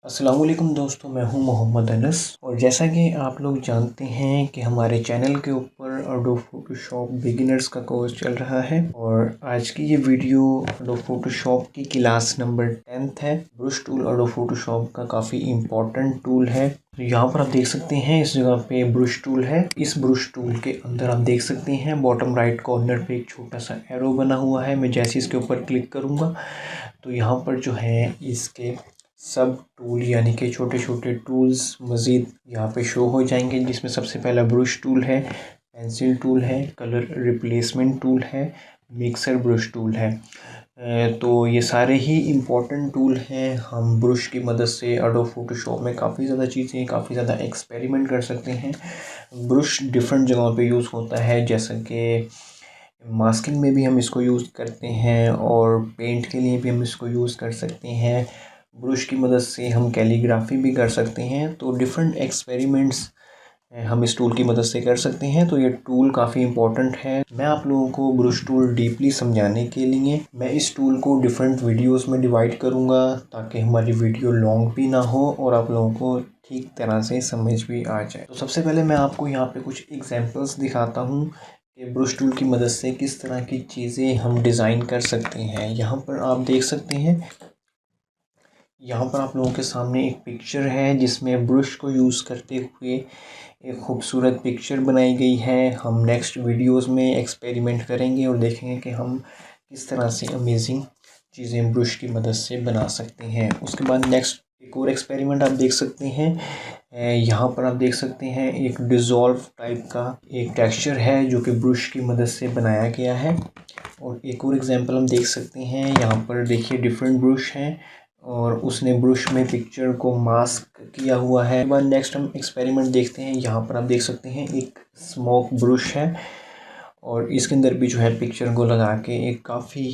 अस्सलाम वालेकुम दोस्तों, मैं हूं मोहम्मद अनस। और जैसा कि आप लोग जानते हैं कि हमारे चैनल के ऊपर एडोब फोटोशॉप बिगिनर्स का कोर्स चल रहा है और आज की ये वीडियो एडोब फोटोशॉप की क्लास नंबर 10th है। ब्रश टूल एडोब फोटोशॉप का काफ़ी इम्पोर्टेंट टूल है। तो यहाँ पर आप देख सकते हैं इस जगह पे ब्रश टूल है। इस ब्रश टूल के अंदर आप देख सकते हैं बॉटम राइट कॉर्नर पे एक छोटा सा एरो बना हुआ है। मैं जैसे इसके ऊपर क्लिक करूँगा तो यहाँ पर जो है इसके सब टूल यानी कि छोटे छोटे टूल्स मज़ीद यहाँ पे शो हो जाएंगे, जिसमें सबसे पहला ब्रश टूल है, पेंसिल टूल है, कलर रिप्लेसमेंट टूल है, मिक्सर ब्रश टूल है। तो ये सारे ही इम्पोर्टेंट टूल हैं। हम ब्रश की मदद से एडोब फोटोशॉप में काफ़ी ज़्यादा चीज़ें, काफ़ी ज़्यादा एक्सपेरिमेंट कर सकते हैं। ब्रश डिफरेंट जगहों पे यूज़ होता है, जैसा कि मास्किंग में भी हम इसको यूज़ करते हैं और पेंट के लिए भी हम इसको यूज़ कर सकते हैं। ब्रश की मदद से हम कैलीग्राफी भी कर सकते हैं। तो डिफरेंट एक्सपेरिमेंट्स हम इस टूल की मदद से कर सकते हैं। तो ये टूल काफ़ी इम्पोर्टेंट है। मैं आप लोगों को ब्रश टूल डीपली समझाने के लिए मैं इस टूल को डिफरेंट वीडियोस में डिवाइड करूँगा, ताकि हमारी वीडियो लॉन्ग भी ना हो और आप लोगों को ठीक तरह से समझ भी आ जाए। तो सबसे पहले मैं आपको यहाँ पे कुछ एग्जांपल्स दिखाता हूँ कि ब्रश टूल की मदद से किस तरह की चीज़ें हम डिज़ाइन कर सकते हैं। यहाँ पर आप देख सकते हैं, यहाँ पर आप लोगों के सामने एक पिक्चर है जिसमें ब्रश को यूज़ करते हुए एक खूबसूरत पिक्चर बनाई गई है। हम नेक्स्ट वीडियोस में एक्सपेरिमेंट करेंगे और देखेंगे कि हम किस तरह से अमेजिंग चीज़ें ब्रश की मदद से बना सकते हैं। उसके बाद नेक्स्ट एक और एक्सपेरिमेंट आप देख सकते हैं। यहाँ पर आप देख सकते हैं एक डिज़ोल्व टाइप का एक टेक्सचर है जो कि ब्रश की मदद से बनाया गया है। और एक और एग्जांपल हम देख सकते हैं, यहाँ पर देखिए डिफरेंट ब्रश हैं और उसने ब्रश में पिक्चर को मास्क किया हुआ है। बाद नेक्स्ट हम एक्सपेरिमेंट देखते हैं। यहाँ पर आप देख सकते हैं एक स्मोक ब्रश है और इसके अंदर भी जो है पिक्चर को लगा के एक काफ़ी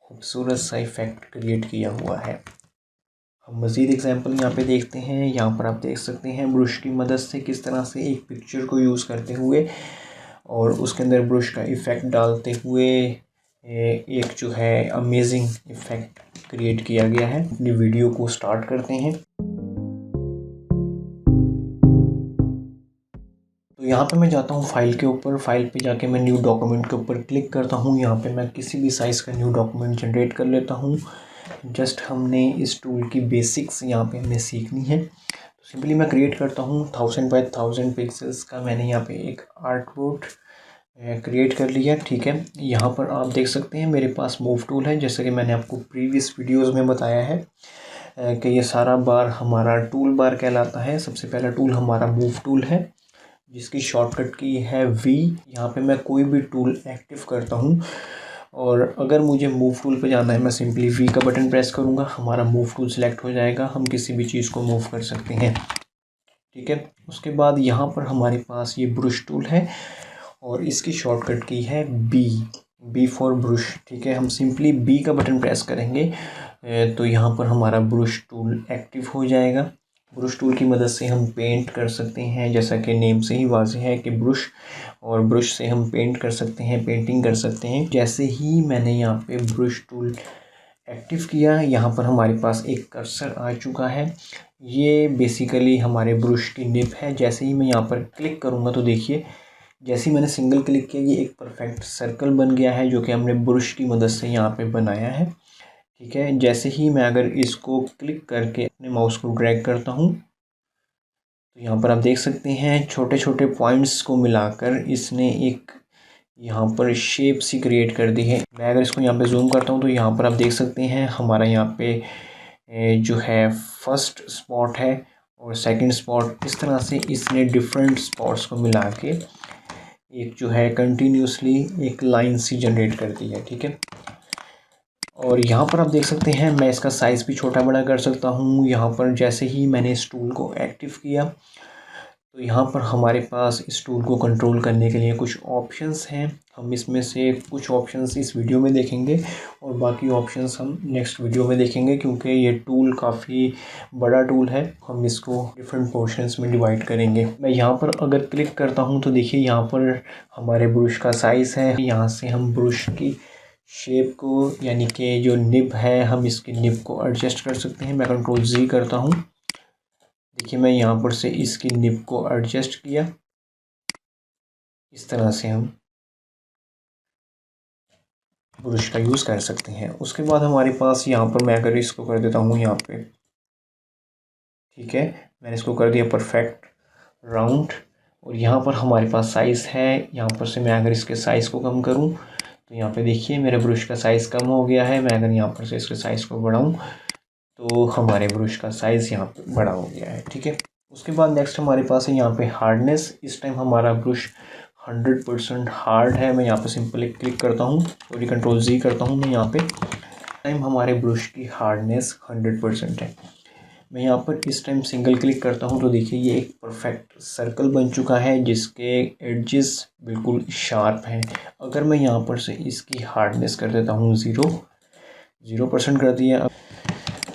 खूबसूरत सा इफ़ेक्ट क्रिएट किया हुआ है। हम मज़ीद एग्जांपल यहाँ पे देखते हैं। यहाँ पर आप देख सकते हैं ब्रश की मदद से किस तरह से एक पिक्चर को यूज़ करते हुए और उसके अंदर ब्रश का इफ़ेक्ट डालते हुए एक जो है अमेजिंग इफ़ेक्ट क्रिएट किया गया है। अपनी वीडियो को स्टार्ट करते हैं। तो यहाँ पे मैं जाता हूँ फाइल के ऊपर, फाइल पे जाके मैं न्यू डॉक्यूमेंट के ऊपर क्लिक करता हूँ। यहाँ पे मैं किसी भी साइज़ का न्यू डॉक्यूमेंट जनरेट कर लेता हूँ। जस्ट हमने इस टूल की बेसिक्स यहाँ पे हमें सीखनी है। तो सिंपली मैं क्रिएट करता हूँ 1000 बाय 1000 पिक्सल्स का। मैंने यहाँ पे एक आर्ट बोर्ड क्रिएट कर लिया। ठीक है, यहाँ पर आप देख सकते हैं मेरे पास मूव टूल है, जैसे कि मैंने आपको प्रीवियस वीडियोस में बताया है कि ये सारा बार हमारा टूल बार कहलाता है। सबसे पहला टूल हमारा मूव टूल है जिसकी शॉर्टकट की है वी। यहाँ पे मैं कोई भी टूल एक्टिव करता हूँ और अगर मुझे मूव टूल पे जाना है, मैं सिंपली वी का बटन प्रेस करूँगा, हमारा मूव टूल सेलेक्ट हो जाएगा। हम किसी भी चीज़ को मूव कर सकते हैं। ठीक है, उसके बाद यहाँ पर हमारे पास ये ब्रश टूल है और इसकी शॉर्टकट की है बी फॉर ब्रश। ठीक है, हम सिंपली बी का बटन प्रेस करेंगे तो यहाँ पर हमारा ब्रश टूल एक्टिव हो जाएगा। ब्रश टूल की मदद से हम पेंट कर सकते हैं, जैसा कि नेम से ही वाज़ेह है कि ब्रश, और ब्रश से हम पेंट कर सकते हैं, पेंटिंग कर सकते हैं। जैसे ही मैंने यहाँ पे ब्रश टूल एक्टिव किया, यहाँ पर हमारे पास एक कर्सर आ चुका है। ये बेसिकली हमारे ब्रश की निब है। जैसे ही मैं यहाँ पर क्लिक करूँगा तो देखिए, जैसे ही मैंने सिंगल क्लिक किया ये एक परफेक्ट सर्कल बन गया है जो कि हमने ब्रश की मदद से यहाँ पे बनाया है। ठीक है, जैसे ही मैं अगर इसको क्लिक करके अपने माउस को ड्रैग करता हूँ तो यहाँ पर आप देख सकते हैं छोटे छोटे पॉइंट्स को मिलाकर इसने एक यहाँ पर शेप सी क्रिएट कर दी है। मैं अगर इसको यहाँ पे जूम करता हूँ तो यहाँ पर आप देख सकते हैं हमारा यहाँ पे जो है फर्स्ट स्पॉट है और सेकंड स्पॉट। इस तरह से इसने डिफरेंट स्पॉट्स को मिला के एक जो है कंटिन्यूसली एक लाइन सी जनरेट कर दी है। ठीक है, और यहाँ पर आप देख सकते हैं मैं इसका साइज़ भी छोटा बड़ा कर सकता हूँ। यहाँ पर जैसे ही मैंने इस टूल को एक्टिव किया तो यहाँ पर हमारे पास इस टूल को कंट्रोल करने के लिए कुछ ऑप्शंस हैं। हम इसमें से कुछ ऑप्शंस इस वीडियो में देखेंगे और बाकी ऑप्शंस हम नेक्स्ट वीडियो में देखेंगे, क्योंकि ये टूल काफ़ी बड़ा टूल है। हम इसको डिफरेंट पोर्शंस में डिवाइड करेंगे। मैं यहाँ पर अगर क्लिक करता हूँ तो देखिए यहाँ पर हमारे ब्रश का साइज़ है। यहाँ से हम ब्रश की शेप को, यानी कि जो निब है, हम इसकी निब को एडजस्ट कर सकते हैं। मैं कंट्रोल Z करता हूँ देखिए मैं यहाँ पर से इसकी निब को एडजस्ट किया, इस तरह से हम ब्रश का यूज़ कर सकते हैं। उसके बाद हमारे पास यहाँ पर मैं अगर इसको कर देता हूँ यहाँ पे, ठीक है, मैंने इसको कर दिया परफेक्ट राउंड। और यहाँ पर हमारे पास साइज़ है, यहाँ पर से मैं अगर इसके साइज़ को कम करूँ तो यहाँ पे देखिए मेरे ब्रश का साइज़ कम हो गया है। मैं अगर यहाँ पर से इसके साइज़ को बढ़ाऊँ तो हमारे ब्रश का साइज़ यहाँ पे बड़ा हो गया है, ठीक है। उसके बाद नेक्स्ट हमारे पास है यहाँ पे हार्डनेस। इस टाइम हमारा ब्रश 100% हार्ड है। मैं यहाँ पे सिंपली क्लिक करता हूँ और कंट्रोल Z करता हूँ। मैं यहाँ पे टाइम हमारे ब्रश की हार्डनेस 100% है। मैं यहाँ पर इस टाइम सिंगल क्लिक करता हूँ तो देखिए ये एक परफेक्ट सर्कल बन चुका है जिसके एडजेस बिल्कुल शार्प हैं। अगर मैं यहाँ पर से इसकी हार्डनेस कर देता हूँ 0% कर दिया,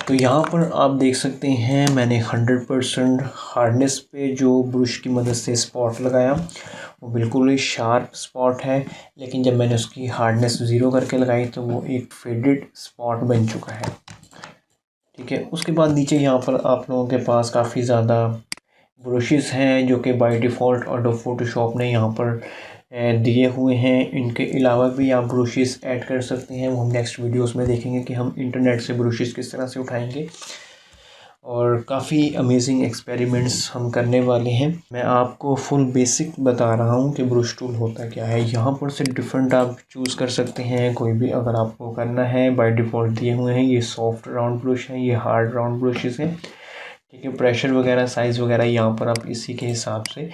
तो यहाँ पर आप देख सकते हैं मैंने 100% हार्डनेस पे जो ब्रश की मदद से स्पॉट लगाया वो बिल्कुल ही शार्प स्पॉट है। लेकिन जब मैंने उसकी हार्डनेस 0 करके लगाई तो वो एक फेडेड स्पॉट बन चुका है, ठीक है। उसके बाद नीचे यहाँ पर आप लोगों के पास काफ़ी ज़्यादा ब्रशेस हैं जो कि बाय डिफ़ॉल्ट एडोब फोटोशॉप ने यहाँ पर दिए हुए हैं। इनके अलावा भी आप ब्रशेस ऐड कर सकते हैं, वो हम नेक्स्ट वीडियोस में देखेंगे कि हम इंटरनेट से ब्रशेस किस तरह से उठाएंगे। और काफ़ी अमेजिंग एक्सपेरिमेंट्स हम करने वाले हैं। मैं आपको फुल बेसिक बता रहा हूँ कि ब्रश टूल होता क्या है। यहाँ पर से डिफरेंट आप चूज़ कर सकते हैं कोई भी अगर आपको करना है। बाय डिफ़ॉल्ट दिए हुए हैं, ये सॉफ्ट राउंड ब्रश है, ये हार्ड राउंड ब्रशेस हैं, ठीक है। प्रेशर वगैरह साइज़ वगैरह यहाँ पर आप इसी के हिसाब से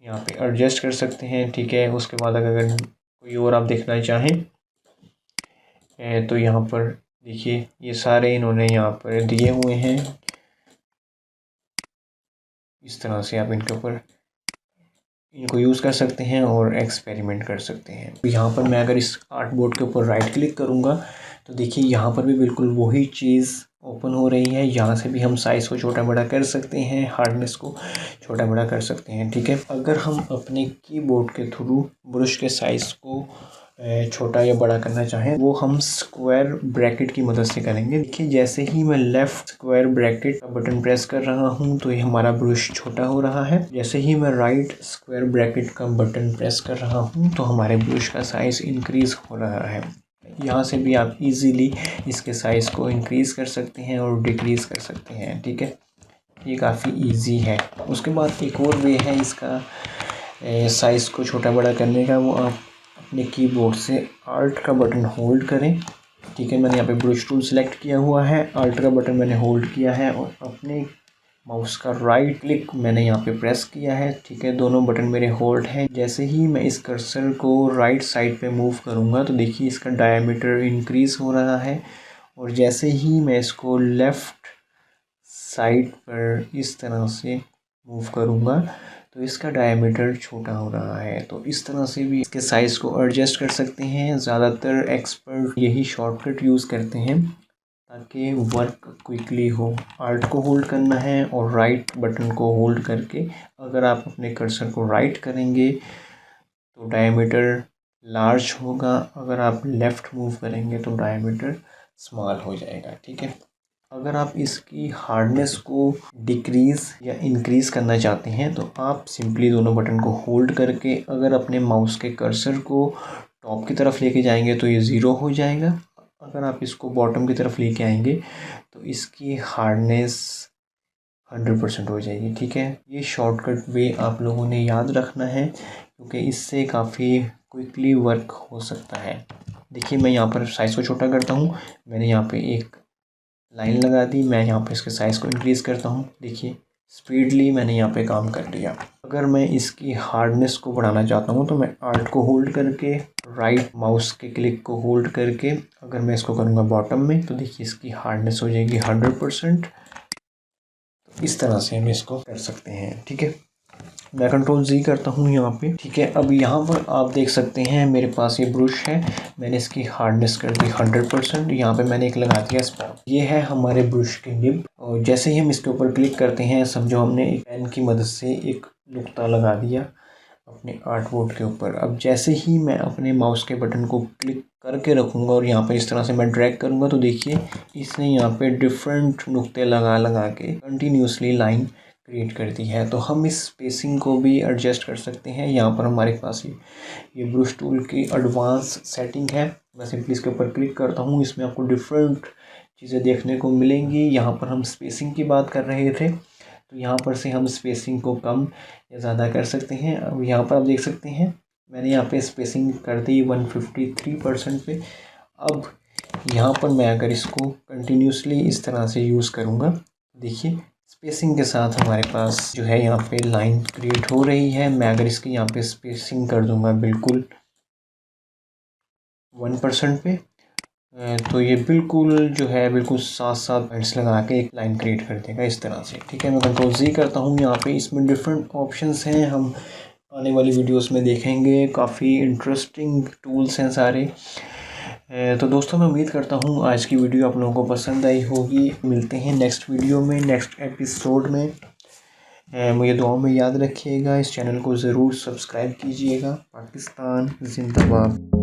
यहाँ पे एडजस्ट कर सकते हैं, ठीक है। उसके बाद अगर कोई और आप देखना चाहें तो यहाँ पर देखिए ये सारे इन्होंने यहाँ पर दिए हुए हैं। इस तरह से आप इनके ऊपर इनको यूज़ कर सकते हैं और एक्सपेरिमेंट कर सकते हैं। तो यहाँ पर मैं अगर इस आर्ट बोर्ड के ऊपर राइट क्लिक करूँगा तो देखिए यहाँ पर भी बिल्कुल वही चीज़ ओपन हो रही है। यहाँ से भी हम साइज़ को छोटा बड़ा कर सकते हैं, हार्डनेस को छोटा बड़ा कर सकते हैं, ठीक है। अगर हम अपने कीबोर्ड के थ्रू ब्रश के साइज़ को छोटा या बड़ा करना चाहें वो हम स्क्वायर ब्रैकेट की मदद से करेंगे। देखिए जैसे ही मैं लेफ़्ट स्क्वायर ब्रैकेट का बटन प्रेस कर रहा हूँ तो ये हमारा ब्रश छोटा हो रहा है। जैसे ही मैं राइट स्क्वायर ब्रैकेट का बटन प्रेस कर रहा हूँ तो हमारे ब्रश का साइज़ इंक्रीज़ हो रहा है। यहाँ से भी आप इजीली इसके साइज़ को इंक्रीज़ कर सकते हैं और डिक्रीज़ कर सकते हैं, ठीक है। ये काफ़ी इजी है। उसके बाद एक और वे है इसका साइज़ को छोटा बड़ा करने का, वो आप अपने कीबोर्ड से आल्ट का बटन होल्ड करें, ठीक है। मैंने यहाँ पे ब्रश टूल सेलेक्ट किया हुआ है, आल्ट का बटन मैंने होल्ड किया है और अपने माउस का राइट क्लिक मैंने यहाँ पे प्रेस किया है, ठीक है। दोनों बटन मेरे होल्ड हैं। जैसे ही मैं इस कर्सर को राइट साइड पे मूव करूँगा तो देखिए इसका डायमीटर इंक्रीज़ हो रहा है। और जैसे ही मैं इसको लेफ़्ट साइड पर इस तरह से मूव करूँगा तो इसका डायमीटर छोटा हो रहा है। तो इस तरह से भी इसके साइज़ को एडजस्ट कर सकते हैं। ज़्यादातर एक्सपर्ट यही शॉर्टकट यूज़ करते हैं ताकि वर्क क्विकली हो। आल्ट को होल्ड करना है और राइट बटन को होल्ड करके अगर आप अपने कर्सर को राइट करेंगे तो डायमीटर लार्ज होगा, अगर आप लेफ़्ट मूव करेंगे तो डायमीटर स्मॉल हो जाएगा, ठीक है। अगर आप इसकी हार्डनेस को डिक्रीज़ या इंक्रीज़ करना चाहते हैं तो आप सिंपली दोनों बटन को होल्ड करके अगर अपने माउस के कर्सर को टॉप की तरफ लेके जाएंगे तो ये 0 हो जाएगा। अगर आप इसको बॉटम की तरफ लेके आएंगे तो इसकी हार्डनेस 100% हो जाएगी, ठीक है। ये शॉर्टकट वे आप लोगों ने याद रखना है क्योंकि इससे काफ़ी क्विकली वर्क हो सकता है। देखिए मैं यहाँ पर साइज़ को छोटा करता हूँ, मैंने यहाँ पे एक लाइन लगा दी। मैं यहाँ पे इसके साइज़ को इंक्रीज़ करता हूँ, देखिए स्पीडली मैंने यहाँ पे काम कर लिया। अगर मैं इसकी हार्डनेस को बढ़ाना चाहता हूँ तो मैं आल्ट को होल्ड करके राइट माउस के क्लिक को होल्ड करके अगर मैं इसको करूँगा बॉटम में तो देखिए इसकी हार्डनेस हो जाएगी 100%। तो इस तरह से हम इसको कर सकते हैं, ठीक है। मैं कंट्रोल Z करता हूँ यहाँ पे, ठीक है। अब यहाँ पर आप देख सकते हैं मेरे पास ये ब्रश है, मैंने इसकी हार्डनेस कर दी 100%। यहाँ पे मैंने एक लगा दिया स्पॉट। ये है हमारे ब्रश की निब और जैसे ही हम इसके ऊपर क्लिक करते हैं समझो हमने एक पेन की मदद से एक नुक्ता लगा दिया अपने आर्ट बोर्ड के ऊपर। अब जैसे ही मैं अपने माउस के बटन को क्लिक करके रखूँगा और यहाँ पर इस तरह से मैं ड्रैग करूँगा तो देखिए इसने यहाँ पे डिफरेंट नुक्ते लगा लगा के कंटिन्यूसली लाइन क्रिएट कर दी है। तो हम इस स्पेसिंग को भी एडजस्ट कर सकते हैं। यहाँ पर हमारे पास ये ब्रश टूल की एडवांस सेटिंग है। मैं सिंपली इसके ऊपर क्लिक करता हूँ, इसमें आपको डिफरेंट चीज़ें देखने को मिलेंगी। यहाँ पर हम स्पेसिंग की बात कर रहे थे, तो यहाँ पर से हम स्पेसिंग को कम या ज़्यादा कर सकते हैं। अब यहाँ पर आप देख सकते हैं मैंने यहाँ पे स्पेसिंग कर दी 153% पे। अब यहाँ पर मैं अगर इसको कंटिन्यूसली इस तरह से यूज़ करूँगा, देखिए स्पेसिंग के साथ हमारे पास जो है यहाँ पे लाइन क्रिएट हो रही है। मैं अगर इसकी यहाँ पे स्पेसिंग कर दूँगा बिल्कुल 1% पे, तो ये बिल्कुल जो है बिल्कुल 7-7 पॉइंट्स लगा के एक लाइन क्रिएट कर देगा इस तरह से। ठीक है, मैं कंट्रोल Z करता हूँ। यहाँ पे इसमें डिफरेंट ऑप्शंस हैं, हम आने वाली वीडियोस में देखेंगे। काफ़ी इंटरेस्टिंग टूल्स हैं सारे। तो दोस्तों मैं उम्मीद करता हूँ आज की वीडियो आप लोगों को पसंद आई होगी। मिलते हैं नेक्स्ट वीडियो में, नेक्स्ट एपिसोड में। मुझे दुआओं में याद रखिएगा। इस चैनल को ज़रूर सब्सक्राइब कीजिएगा। पाकिस्तान जिंदाबाद।